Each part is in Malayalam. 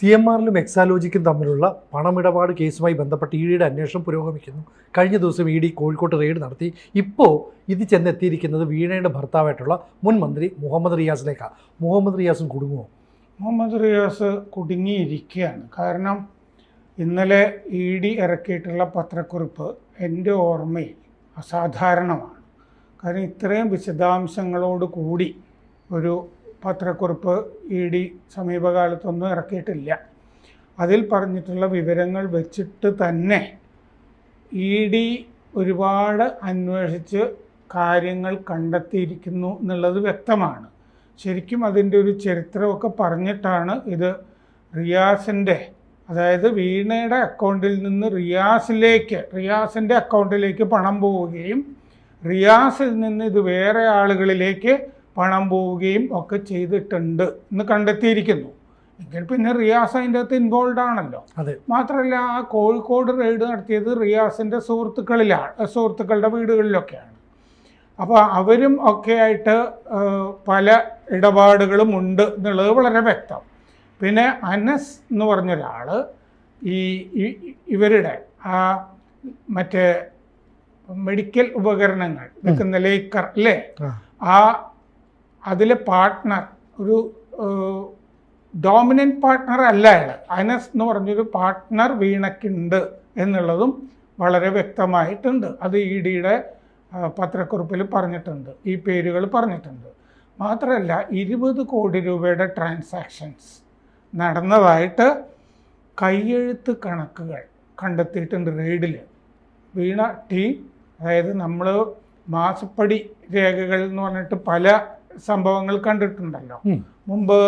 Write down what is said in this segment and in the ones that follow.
CMRലും എക്സാലോജിക്കും തമ്മിലുള്ള പണമിടപാട് കേസുമായി ബന്ധപ്പെട്ട് ഇഡിയുടെ അന്വേഷണം പുരോഗമിക്കുന്നു. കഴിഞ്ഞ ദിവസം ഇഡി കോഴിക്കോട്ട് റെയ്ഡ് നടത്തി. ഇപ്പോൾ ഇത് ചെന്നെത്തിയിരിക്കുന്നത് വീണയുടെ ഭർത്താവായിട്ടുള്ള മുൻ മന്ത്രി മുഹമ്മദ് റിയാസിലേക്കാണ്. മുഹമ്മദ് റിയാസും കുടുങ്ങുമോ? മുഹമ്മദ് റിയാസ് കുടുങ്ങിയിരിക്കുകയാണ്. കാരണം ഇന്നലെ ഇഡി ഇറക്കിയിട്ടുള്ള പത്രക്കുറിപ്പ് എൻ്റെ ഓർമ്മയിൽ അസാധാരണമാണ്. കാരണം ഇത്രയും വിശദാംശങ്ങളോട് കൂടി ഒരു പത്രക്കുറിപ്പ് ഇഡി സമീപകാലത്തൊന്നും ഇറക്കിയിട്ടില്ല. അതിൽ പറഞ്ഞിട്ടുള്ള വിവരങ്ങൾ വെച്ചിട്ട് തന്നെ ഇഡി ഒരുപാട് അന്വേഷിച്ച് കാര്യങ്ങൾ കണ്ടെത്തിയിരിക്കുന്നു എന്നുള്ളത് വ്യക്തമാണ്. ശരിക്കും അതിൻ്റെ ഒരു ചരിത്രമൊക്കെ പറഞ്ഞിട്ടാണ് ഇത് റിയാസിൻ്റെ, അതായത് വീണയുടെ അക്കൗണ്ടിൽ നിന്ന് റിയാസിൻ്റെ അക്കൗണ്ടിലേക്ക് പണം പോവുകയും റിയാസിൽ നിന്ന് ഇത് വേറെ ആളുകളിലേക്ക് പണം പോവുകയും ഒക്കെ ചെയ്തിട്ടുണ്ട് എന്ന് കണ്ടെത്തിയിരിക്കുന്നു. എങ്കിൽ പിന്നെ റിയാസ് അതിൻ്റെ അകത്ത് ഇൻവോൾവ് ആണല്ലോ. മാത്രമല്ല, ആ കോഴിക്കോട് റെയ്ഡ് നടത്തിയത് റിയാസിൻ്റെ സുഹൃത്തുക്കളുടെ വീടുകളിലൊക്കെയാണ്. അപ്പോൾ അവരും ഒക്കെ ആയിട്ട് പല ഇടപാടുകളും ഉണ്ട് എന്നുള്ളത് വളരെ വ്യക്തം. പിന്നെ അനസ് എന്ന് പറഞ്ഞൊരാൾ ഇവരുടെ ആ മറ്റേ മെഡിക്കൽ ഉപകരണങ്ങൾ വിൽക്കുന്ന ലേക്കർ അല്ലേ, അതിലെ പാർട്ട്ണർ, ഒരു ഡോമിനൻ്റ് പാർട്ട്ണർ അല്ല അയാൾ. അനസ് എന്ന് പറഞ്ഞൊരു പാർട്ട്ണർ വീണയ്ക്കുണ്ട് എന്നുള്ളതും വളരെ വ്യക്തമായിട്ടുണ്ട്. അത് ഇഡിയുടെ പത്രക്കുറിപ്പിൽ പറഞ്ഞിട്ടുണ്ട്, ഈ പേരുകൾ പറഞ്ഞിട്ടുണ്ട്. മാത്രമല്ല 20 കോടി രൂപയുടെ ട്രാൻസാക്ഷൻസ് നടന്നതായിട്ട് കയ്യെഴുത്ത് കണക്കുകൾ കണ്ടെത്തിയിട്ടുണ്ട് റെയ്ഡിൽ. വീണ ടീം, അതായത് നമ്മൾ മാസപ്പടി രേഖകൾ എന്ന് പറഞ്ഞിട്ട് പല സംഭവങ്ങൾ കണ്ടിട്ടുണ്ടല്ലോ. മുമ്പ്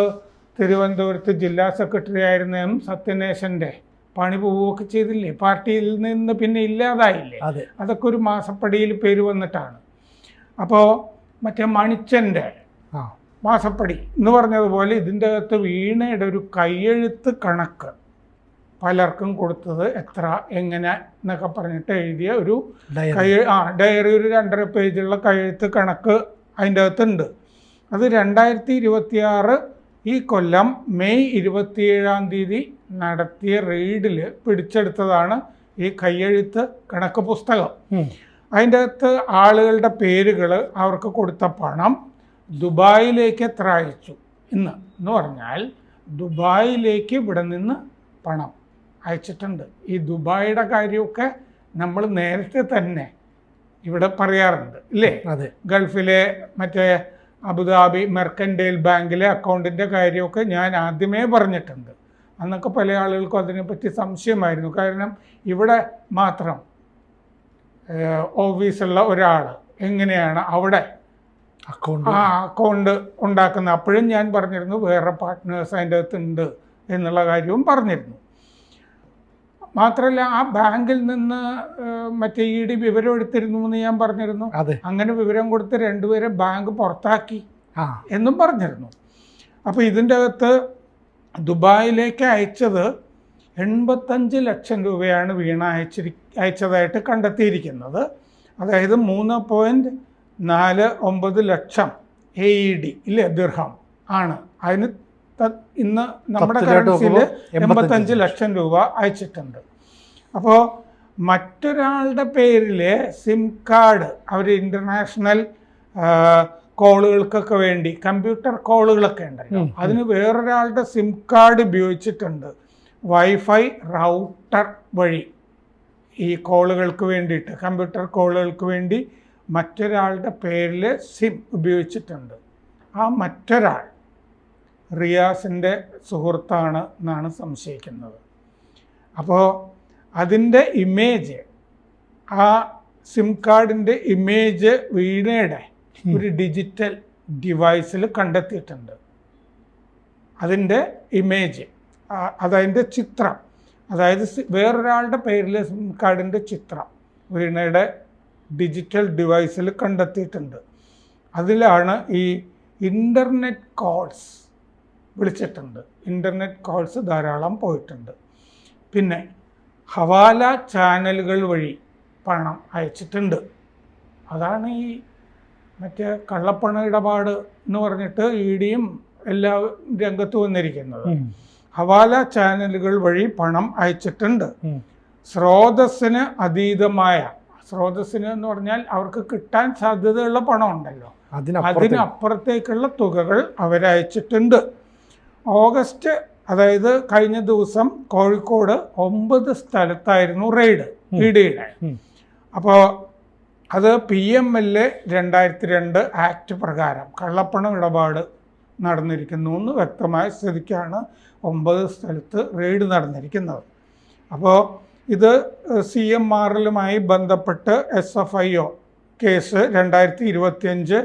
തിരുവനന്തപുരത്ത് ജില്ലാ സെക്രട്ടറി ആയിരുന്ന സത്യനേശൻ്റെ പണി പോവുകയൊക്കെ ചെയ്തില്ലേ, പാർട്ടിയിൽ നിന്ന് പിന്നെ ഇല്ലാതായില്ലേ. അതൊക്കെ ഒരു മാസപ്പടിയിൽ പേര് വന്നിട്ടാണ്. അപ്പോൾ മറ്റേ മണിച്ചൻ്റെ മാസപ്പടി എന്ന് പറഞ്ഞതുപോലെ ഇതിൻ്റെ അകത്ത് വീണയുടെ ഒരു കയ്യെഴുത്ത് കണക്ക് പലർക്കും കൊടുത്തത് എത്ര എങ്ങനെ എന്നൊക്കെ പറഞ്ഞിട്ട് എഴുതിയ ഒരു ഡയറി, ഒരു 2.5 പേജുള്ള കയ്യെഴുത്ത് കണക്ക് അതിൻ്റെ അകത്തുണ്ട്. അത് 2026 ഈ കൊല്ലം മെയ് 27-ാം തീയതി നടത്തിയ റെയ്ഡിൽ പിടിച്ചെടുത്തതാണ് ഈ കയ്യെഴുത്ത് കണക്ക് പുസ്തകം. അതിൻ്റെ അകത്ത് ആളുകളുടെ പേരുകൾ, അവർക്ക് കൊടുത്ത പണം, ദുബായിലേക്ക് എത്ര അയച്ചു എന്ന് പറഞ്ഞാൽ ദുബായിലേക്ക് ഇവിടെ നിന്ന് പണം അയച്ചിട്ടുണ്ട്. ഈ ദുബായിയുടെ കാര്യമൊക്കെ നമ്മൾ നേരത്തെ തന്നെ ഇവിടെ പറയാറുണ്ട് ഇല്ലേ. ഗൾഫിലെ മറ്റേ അബുദാബി മെർക്കൻഡൈൽ ബാങ്കിലെ അക്കൗണ്ടിൻ്റെ കാര്യമൊക്കെ ഞാൻ ആദ്യമേ പറഞ്ഞിട്ടുണ്ട്. അന്നൊക്കെ പല ആളുകൾക്കും അതിനെപ്പറ്റി സംശയമായിരുന്നു. കാരണം ഇവിടെ മാത്രം ഓഫീസുള്ള ഒരാൾ എങ്ങനെയാണ് അവിടെ അക്കൗണ്ട് ഉണ്ടാക്കുന്നത്? അപ്പോഴും ഞാൻ പറഞ്ഞിരുന്നു വേറെ പാർട്ട്നേഴ്സ് അതിൻ്റെ അകത്തുണ്ട് എന്നുള്ള കാര്യവും പറഞ്ഞിരുന്നു. മാത്രമല്ല, ആ ബാങ്കിൽ നിന്ന് മറ്റേ ഇഡി വിവരം എടുത്തിരുന്നു എന്ന് ഞാൻ പറഞ്ഞിരുന്നു. അങ്ങനെ വിവരം കൊടുത്ത് 2 പേരെ ബാങ്ക് പുറത്താക്കി എന്നും പറഞ്ഞിരുന്നു. അപ്പോൾ ഇതിൻ്റെ അകത്ത് ദുബായിലേക്ക് അയച്ചത് 85 ലക്ഷം രൂപയാണ് വീണ അയച്ചതായിട്ട് കണ്ടെത്തിയിരിക്കുന്നത്. അതായത് 3.49 ലക്ഷം AED ഇല്ലേ, ദിർഹം ആണ്. അതിന് ഇന്ന് നമ്മുടെ കറൻസിയിൽ 85 ലക്ഷം രൂപ അയച്ചിട്ടുണ്ട്. അപ്പോൾ മറ്റൊരാളുടെ പേരിൽ സിം കാർഡ്, അവർ ഇൻ്റർനാഷണൽ കോളുകൾക്കൊക്കെ വേണ്ടി കമ്പ്യൂട്ടർ കോളുകളൊക്കെ ഉണ്ടല്ലോ, അതിന് വേറൊരാളുടെ സിം കാർഡ് ഉപയോഗിച്ചിട്ടുണ്ട്. വൈഫൈ റൗട്ടർ വഴി ഈ കോളുകൾക്ക് വേണ്ടിയിട്ട്, കമ്പ്യൂട്ടർ കോളുകൾക്ക് വേണ്ടി മറ്റൊരാളുടെ പേരിൽ സിം ഉപയോഗിച്ചിട്ടുണ്ട്. ആ മറ്റൊരാൾ റിയാസിൻ്റെ സുഹൃത്താണ് എന്നാണ് സംശയിക്കുന്നത്. അപ്പോൾ അതിൻ്റെ ഇമേജ്, ആ സിം കാർഡിൻ്റെ ഇമേജ് വീണയുടെ ഒരു ഡിജിറ്റൽ ഡിവൈസിൽ കണ്ടെത്തിയിട്ടുണ്ട്. അതിൻ്റെ ഇമേജ്, അതതിൻ്റെ ചിത്രം, അതായത് വേറൊരാളുടെ പേരിലെ സിം കാർഡിൻ്റെ ചിത്രം വീണയുടെ ഡിജിറ്റൽ ഡിവൈസിൽ കണ്ടെത്തിയിട്ടുണ്ട്. അതിലാണ് ഈ ഇൻ്റർനെറ്റ് കോൾസ് വിളിച്ചിട്ടുണ്ട്. ഇൻ്റർനെറ്റ് കോൾസ് ധാരാളം പോയിട്ടുണ്ട്. പിന്നെ ഹവാല ചാനലുകൾ വഴി പണം അയച്ചിട്ടുണ്ട്. അതാണ് ഈ മറ്റേ കള്ളപ്പണ ഇടപാട് എന്ന് പറഞ്ഞിട്ട് ഇഡിയും എല്ലാ രംഗത്ത് വന്നിരിക്കുന്നത്. ഹവാല ചാനലുകൾ വഴി പണം അയച്ചിട്ടുണ്ട്. സ്രോതസ്സിന് അതീതമായ, സ്രോതസ്സിന് എന്ന് പറഞ്ഞാൽ അവർക്ക് കിട്ടാൻ സാധ്യതയുള്ള പണം ഉണ്ടല്ലോ, അതിനപ്പുറത്തേക്കുള്ള തുകകൾ അവരയച്ചിട്ടുണ്ട്. ഓഗസ്റ്റ്, അതായത് കഴിഞ്ഞ ദിവസം കോഴിക്കോട് 9 സ്ഥലത്തായിരുന്നു റെയ്ഡ് ഇഡിയുടെ. അപ്പോൾ അത് PMLA 2002 ആക്ട് പ്രകാരം കള്ളപ്പണം ഇടപാട് നടന്നിരിക്കുന്നു എന്ന് വ്യക്തമായ സ്ഥിതിക്കാണ് 9 സ്ഥലത്ത് റെയ്ഡ് നടന്നിരിക്കുന്നത്. അപ്പോൾ ഇത് CMRലുമായി ബന്ധപ്പെട്ട് SFIO കേസ് 2025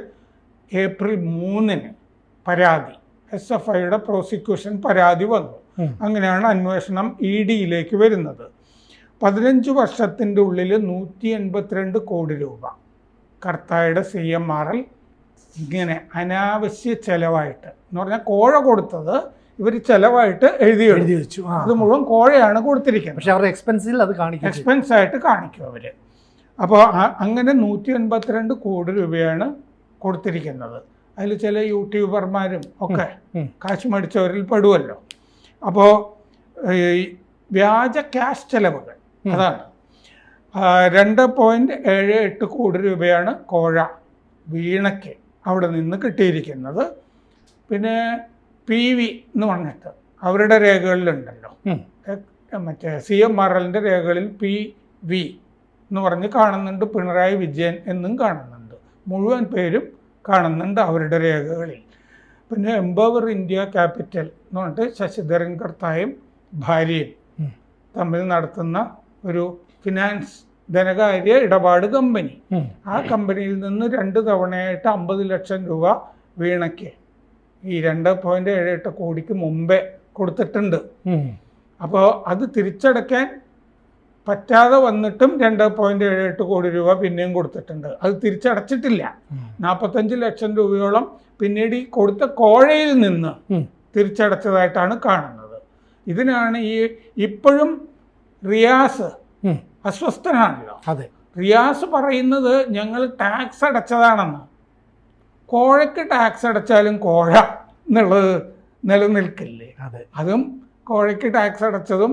ഏപ്രിൽ 3 പരാതി, SFIയുടെ പ്രോസിക്യൂഷൻ പരാതി വന്നു. അങ്ങനെയാണ് അന്വേഷണം EDയിലേക്ക് വരുന്നത്. 15 വർഷത്തിൻ്റെ ഉള്ളിൽ 182 കോടി രൂപ കർത്തായുടെ CMRL ഇങ്ങനെ അനാവശ്യ ചെലവായിട്ട്, എന്ന് പറഞ്ഞാൽ കോഴ കൊടുത്തത് ഇവർ ചെലവായിട്ട് എഴുതി വെച്ചു. അത് മുഴുവൻ കോഴയാണ് കൊടുത്തിരിക്കുന്നത്. പക്ഷെ അവരുടെ എക്സ്പെൻസിൽ അത് കാണിക്കും, എക്സ്പെൻസ് ആയിട്ട് കാണിക്കും അവർ. അപ്പോൾ അങ്ങനെ 182 കോടി രൂപയാണ് കൊടുത്തിരിക്കുന്നത്. അതിൽ ചില യൂട്യൂബർമാരും ഒക്കെ കാശ് മേടിച്ചവരിൽ പെടുമല്ലോ. അപ്പോൾ വ്യാജ ക്യാഷ് ചെലവുകൾ അതാണ് 2.78 കോടി രൂപയാണ് കോഴ വീണയ്ക്ക് അവിടെ നിന്ന് കിട്ടിയിരിക്കുന്നത്. പിന്നെ PV എന്ന് പറഞ്ഞിട്ട് അവരുടെ രേഖകളിലുണ്ടല്ലോ, മറ്റേ CMRLൻ്റെ രേഖകളിൽ PV എന്ന് പറഞ്ഞ് കാണുന്നുണ്ട്, പിണറായി വിജയൻ എന്നും കാണുന്നുണ്ട്, മുഴുവൻ പേരും കാണുന്നുണ്ട് അവരുടെ രേഖകളിൽ. പിന്നെ എംപവർ ഇന്ത്യ ക്യാപിറ്റൽ എന്ന് പറഞ്ഞിട്ട് ശശിധരൻ കർത്തായും ഭാര്യയും തമ്മിൽ നടത്തുന്ന ഒരു ഫിനാൻസ് ധനകാര്യ ഇടപാട് കമ്പനി, ആ കമ്പനിയിൽ നിന്ന് 2 തവണയായിട്ട് 50 ലക്ഷം രൂപ വീണയ്ക്ക് ഈ 2.78 കോടിക്ക് മുമ്പേ കൊടുത്തിട്ടുണ്ട്. അപ്പോൾ അത് തിരിച്ചടയ്ക്കാൻ പറ്റാതെ വന്നിട്ടും 2.78 കോടി രൂപ പിന്നെയും കൊടുത്തിട്ടുണ്ട്. അത് തിരിച്ചടച്ചിട്ടില്ല. 45 ലക്ഷം രൂപയോളം പിന്നീട് ഈ കൊടുത്ത കോഴയിൽ നിന്ന് തിരിച്ചടച്ചതായിട്ടാണ് കാണുന്നത്. ഇതിനാണ് ഇപ്പോഴും റിയാസ് അസ്വസ്ഥനാണല്ലോ. അതെ, റിയാസ് പറയുന്നത് ഞങ്ങൾ ടാക്സ് അടച്ചതാണെന്ന്. കോഴയ്ക്ക് ടാക്സ് അടച്ചാലും കോഴ എന്നുള്ളത് നിലനിൽക്കില്ലേ? അതും കോഴയ്ക്ക് ടാക്സ് അടച്ചതും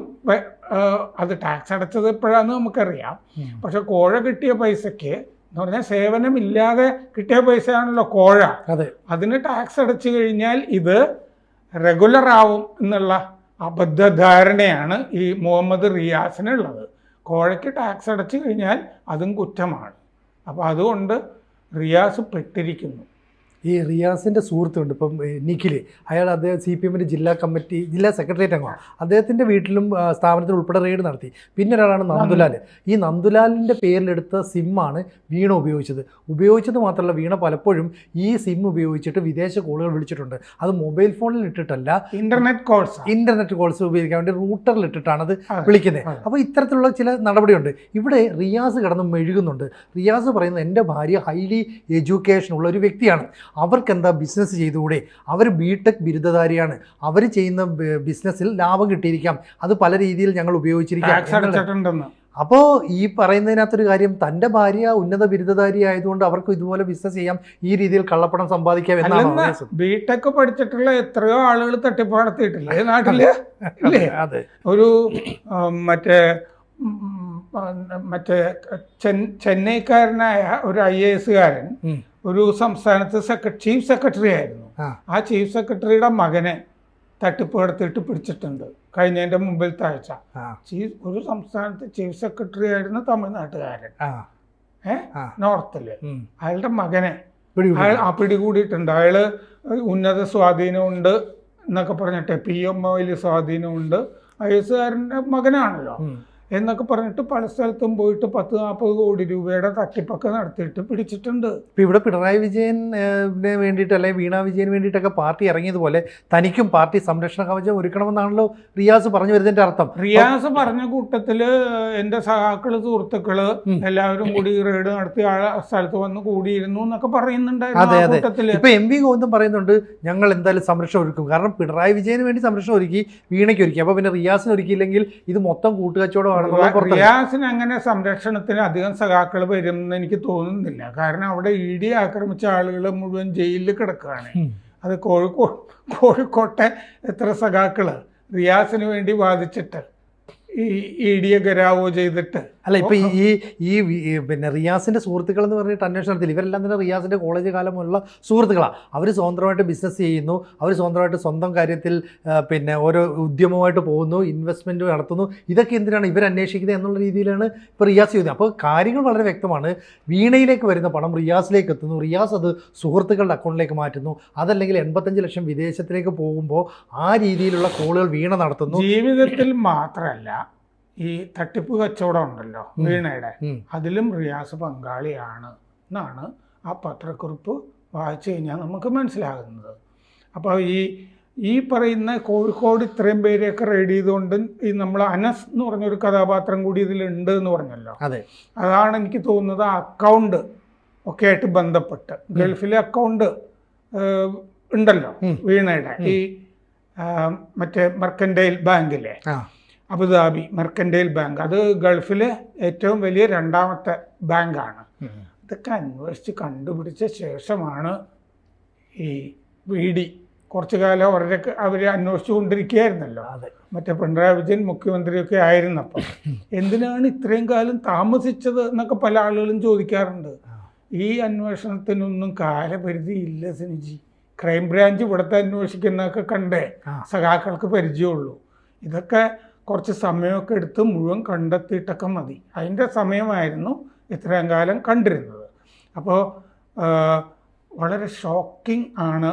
അത് ടാക്സ് അടച്ചത് എപ്പോഴാന്ന് നമുക്കറിയാം. പക്ഷെ കോഴ കിട്ടിയ പൈസയ്ക്ക് എന്ന് പറഞ്ഞാൽ സേവനമില്ലാതെ കിട്ടിയ പൈസയാണല്ലോ കോഴ. അതിന് ടാക്സ് അടച്ചു കഴിഞ്ഞാൽ ഇത് റെഗുലർ ആവും എന്നുള്ള അബദ്ധധാരണയാണ് ഈ മുഹമ്മദ് റിയാസിനുള്ളത്. കോഴയ്ക്ക് ടാക്സ് അടച്ചു കഴിഞ്ഞാൽ അതും കുറ്റമാണ്. അപ്പോൾ അതുകൊണ്ട് റിയാസ് പെട്ടിരിക്കുന്നു. ഈ റിയാസിൻ്റെ സുഹൃത്തുണ്ട് ഇപ്പം നിഖിൽ, അയാൾ അദ്ദേഹം CPMൻ്റെ ജില്ലാ സെക്രട്ടേറിയറ്റ് അംഗമാണ്. അദ്ദേഹത്തിൻ്റെ വീട്ടിലും സ്ഥാപനത്തിൽ ഉൾപ്പെടെ റെയ്ഡ് നടത്തി. പിന്നെ ഒരാളാണ് നന്ദുലാൽ. ഈ നന്ദുലാലിൻ്റെ പേരിലെടുത്ത സിമ്മാണ് വീണ ഉപയോഗിച്ചത് മാത്രമല്ല, വീണ പലപ്പോഴും ഈ സിം ഉപയോഗിച്ചിട്ട് വിദേശ കോളുകൾ വിളിച്ചിട്ടുണ്ട്. അത് മൊബൈൽ ഫോണിൽ ഇട്ടിട്ടല്ല, ഇന്റർനെറ്റ് കോൾസ് ഉപയോഗിക്കാൻ വേണ്ടി റൂട്ടറിൽ ഇട്ടിട്ടാണ് അത് വിളിക്കുന്നത്. അപ്പോൾ ഇത്തരത്തിലുള്ള ചില നടപടിയുണ്ട്. ഇവിടെ റിയാസ് കിടന്ന് മെഴുകുന്നുണ്ട്. റിയാസ് പറയുന്നത് എൻ്റെ ഭാര്യ ഹൈലി എഡ്യൂക്കേഷൻ ഉള്ള ഒരു വ്യക്തിയാണ്, അവർക്ക് എന്താ ബിസിനസ് ചെയ്തുകൂടെ, അവർ BTech ബിരുദധാരിയാണ്, അവർ ചെയ്യുന്ന ബിസിനസ്സിൽ ലാഭം കിട്ടിയിരിക്കാം, അത് പല രീതിയിൽ ഞങ്ങൾ ഉപയോഗിച്ചിരിക്കാം. അപ്പോൾ ഈ പറയുന്നതിനകത്തൊരു കാര്യം, തൻ്റെ ഭാര്യ ഉന്നത ബിരുദധാരി ആയതുകൊണ്ട് അവർക്ക് ഇതുപോലെ ബിസിനസ് ചെയ്യാം, ഈ രീതിയിൽ കള്ളപ്പണം സമ്പാദിക്കാം എന്നാണ്. BTech പഠിച്ചിട്ടുള്ള എത്രയോ ആളുകൾ തട്ടിപ്പ് നടത്തിയിട്ടില്ലേ നാട്ടില്? അതെ, ഒരു മറ്റേ ചെന്നൈക്കാരനായ ഒരു IAS-കാരൻ ഒരു സംസ്ഥാനത്ത് ചീഫ് സെക്രട്ടറി ആയിരുന്നു. ആ ചീഫ് സെക്രട്ടറിയുടെ മകനെ തട്ടിപ്പ് നടത്തിയിട്ട് പിടിച്ചിട്ടുണ്ട് കഴിഞ്ഞതിൻ്റെ മുമ്പിലത്തെ ആഴ്ച. ഒരു സംസ്ഥാനത്ത് ചീഫ് സെക്രട്ടറി ആയിരുന്ന തമിഴ്നാട്ടുകാരൻ, നോർത്തില്, അയാളുടെ മകനെ പിടികൂടിയിട്ടുണ്ട്. അയാള് ഉന്നത സ്വാധീനമുണ്ട് എന്നൊക്കെ പറഞ്ഞിട്ട് PMOയിൽ സ്വാധീനമുണ്ട്, IAS-കാരൻ്റെ മകനാണല്ലോ എന്നൊക്കെ പറഞ്ഞിട്ട് പല സ്ഥലത്തും പോയിട്ട് 10-40 കോടി രൂപയുടെ തട്ടിപ്പൊക്കെ നടത്തിയിട്ട് പിടിച്ചിട്ടുണ്ട്. ഇപ്പം ഇവിടെ പിണറായി വിജയന് വേണ്ടിയിട്ട് അല്ലെങ്കിൽ വീണ വിജയന് വേണ്ടിയിട്ടൊക്കെ പാർട്ടി ഇറങ്ങിയതുപോലെ തനിക്കും പാർട്ടി സംരക്ഷണ കവചം ഒരുക്കണമെന്നാണല്ലോ റിയാസ് പറഞ്ഞു വരുന്നതിൻ്റെ അർത്ഥം. റിയാസ് പറഞ്ഞ കൂട്ടത്തില് എൻ്റെ സഹാക്കള് സുഹൃത്തുക്കള് എല്ലാവരും കൂടി റെയ്ഡ് നടത്തി ആ സ്ഥലത്ത് വന്ന് കൂടിയിരുന്നു എന്നൊക്കെ പറയുന്നുണ്ടായിരുന്നു കൂട്ടത്തില്. ഇപ്പൊ MV ഗോവിന്ദൻ പറയുന്നുണ്ട് ഞങ്ങൾ എന്തായാലും സംരക്ഷണം ഒരുക്കും. കാരണം പിണറായി വിജയന് വേണ്ടി സംരക്ഷണം ഒരുക്കി, വീണയ്ക്ക് ഒരുക്കി. അപ്പൊ പിന്നെ റിയാസിന് ഒരുക്കിയില്ലെങ്കിൽ ഇത് മൊത്തം കൂട്ടുകച്ചവടം. റിയാസിന് അങ്ങനെ സംരക്ഷണത്തിന് അധികം സഖാക്കൾ വരുമെന്ന് എനിക്ക് തോന്നുന്നില്ല. കാരണം അവിടെ ED ആക്രമിച്ച ആളുകൾ മുഴുവൻ ജയിലിൽ കിടക്കുകയാണ്. അത് കോഴിക്കോട്ടെ എത്ര സഖാക്കള് റിയാസിന് വേണ്ടി വാദിച്ചിട്ട് ഈ ഇഡിയെ ഗരാവോ ചെയ്തിട്ട് അല്ല ഇപ്പൊ പിന്നെ റിയാസിന്റെ സുഹൃത്തുക്കൾ എന്ന് പറഞ്ഞിട്ട് അന്വേഷണം നടത്തില്ല. ഇവരെല്ലാം തന്നെ റിയാസിന്റെ കോളേജ് കാലമുള്ള സുഹൃത്തുക്കളാണ്. അവർ സ്വതന്ത്രമായിട്ട് ബിസിനസ് ചെയ്യുന്നു, അവർ സ്വന്തമായിട്ട് സ്വന്തം കാര്യത്തിൽ പിന്നെ ഓരോ ഉദ്യമമായിട്ട് പോകുന്നു, ഇൻവെസ്റ്റ്മെന്റ് നടത്തുന്നു. ഇതൊക്കെ എന്തിനാണ് ഇവർ അന്വേഷിക്കുന്നത് എന്നുള്ള രീതിയിലാണ് ഇപ്പോൾ റിയാസ് ചെയ്യുന്നത്. അപ്പോൾ കാര്യങ്ങൾ വളരെ വ്യക്തമാണ്. വീണയിലേക്ക് വരുന്ന പണം റിയാസിലേക്ക് എത്തുന്നു, റിയാസ് അത് സുഹൃത്തുക്കളുടെ അക്കൗണ്ടിലേക്ക് മാറ്റുന്നു. അതല്ലെങ്കിൽ 85 ലക്ഷം വിദേശത്തിലേക്ക് പോകുമ്പോൾ ആ രീതിയിലുള്ള കോളുകൾ വീണ നടത്തുന്നു. ജീവിതത്തിൽ മാത്രമല്ല, ഈ തട്ടിപ്പ് കച്ചവടം ഉണ്ടല്ലോ വീണയുടെ, അതിലും റിയാസ് പങ്കാളിയാണ് എന്നാണ് ആ പത്രക്കുറിപ്പ് വായിച്ചു കഴിഞ്ഞാൽ നമുക്ക് മനസ്സിലാകുന്നത്. അപ്പോൾ ഈ പറയുന്ന കോഴിക്കോട് ഇത്രയും പേരെയൊക്കെ റെയ്ഡ് ചെയ്തുകൊണ്ട് ഈ നമ്മൾ അനസ് എന്ന് പറഞ്ഞൊരു കഥാപാത്രം കൂടി ഇതിലുണ്ട് എന്ന് പറഞ്ഞല്ലോ. അതെ, അതാണ് എനിക്ക് തോന്നുന്നത് അക്കൗണ്ട് ഒക്കെ ആയിട്ട് ബന്ധപ്പെട്ട് ഗൾഫിലെ അക്കൗണ്ട് ഉണ്ടല്ലോ വീണയുടെ, ഈ മറ്റേ മെർക്കൻറ്റൈൽ ബാങ്കിലെ അബുദാബി മെർക്കൻറ്റൈൽ ബാങ്ക്, അത് ഗൾഫിലെ ഏറ്റവും വലിയ രണ്ടാമത്തെ ബാങ്കാണ്. ഇതൊക്കെ അന്വേഷിച്ച് കണ്ടുപിടിച്ച ശേഷമാണ് ഈ ഇഡി കുറച്ചു കാലം അവർ അന്വേഷിച്ചു കൊണ്ടിരിക്കുകയായിരുന്നല്ലോ. മറ്റേ പിണറായി വിജയൻ മുഖ്യമന്ത്രിയൊക്കെ ആയിരുന്നപ്പോൾ എന്തിനാണ് ഇത്രയും കാലം താമസിച്ചത് എന്നൊക്കെ പല ആളുകളും ചോദിക്കാറുണ്ട്. ഈ അന്വേഷണത്തിനൊന്നും കാലപരിധി ഇല്ല സിനിജി. ക്രൈംബ്രാഞ്ച് ഇവിടുത്തെ അന്വേഷിക്കുന്നതൊക്കെ കണ്ടേ സഖാക്കൾക്ക് പരിചയമുള്ളൂ. ഇതൊക്കെ കുറച്ച് സമയമൊക്കെ എടുത്ത് മുഴുവൻ കണ്ടെത്തിയിട്ടൊക്കെ മതി. അതിൻ്റെ സമയമായിരുന്നു ഇത്രയും കാലം കണ്ടിരുന്നത്. അപ്പോൾ വളരെ ഷോക്കിംഗ് ആണ്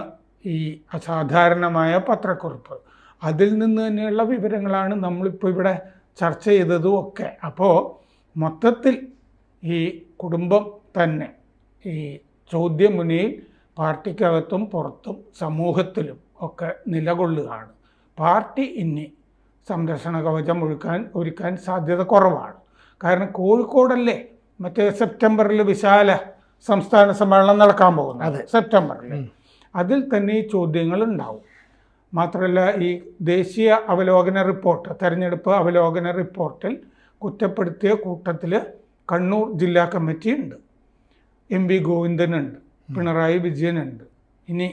ഈ അസാധാരണമായ പത്രക്കുറിപ്പ്. അതിൽ നിന്ന് തന്നെയുള്ള വിവരങ്ങളാണ് നമ്മളിപ്പോൾ ഇവിടെ ചർച്ച ചെയ്തതും ഒക്കെ. അപ്പോൾ മൊത്തത്തിൽ ഈ കുടുംബം തന്നെ ഈ ചോദ്യമുനയിൽ പാർട്ടിക്കകത്തും പുറത്തും സമൂഹത്തിലും ഒക്കെ നിലകൊള്ളുകയാണ്. പാർട്ടി ഇനി സംരക്ഷണ കവചം ഒരുക്കാൻ സാധ്യത കുറവാണ്. കാരണം കോഴിക്കോടല്ലേ മറ്റേ സെപ്റ്റംബറിൽ വിശാല സംസ്ഥാന സമ്മേളനം നടക്കാൻ പോകുന്നത്, സെപ്റ്റംബറിൽ. അതിൽ തന്നെ ഈ ചോദ്യങ്ങൾ ഉണ്ടാവും. മാത്രമല്ല, ഈ ദേശീയ അവലോകന റിപ്പോർട്ട്, തെരഞ്ഞെടുപ്പ് അവലോകന റിപ്പോർട്ടിൽ കുറ്റപ്പെടുത്തിയ കൂട്ടത്തിൽ കണ്ണൂർ ജില്ലാ കമ്മിറ്റി ഉണ്ട്, എം വി ഗോവിന്ദനുണ്ട്, പിണറായി വിജയനുണ്ട്. ഇനി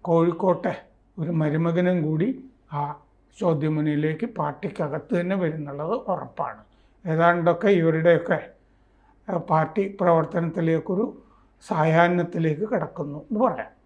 കോഴിക്കോട്ടെ ഒരു മരുമകനും കൂടി ആ ചോദ്യമുനയിലേക്ക് പാർട്ടിക്കകത്ത് തന്നെ വരുന്നുള്ളത് ഉറപ്പാണ്. ഏതാണ്ടൊക്കെ ഇവരുടെയൊക്കെ പാർട്ടി പ്രവർത്തനത്തിലേക്കൊരു സായാഹ്നത്തിലേക്ക് കിടക്കുന്നു എന്ന് പറയാം.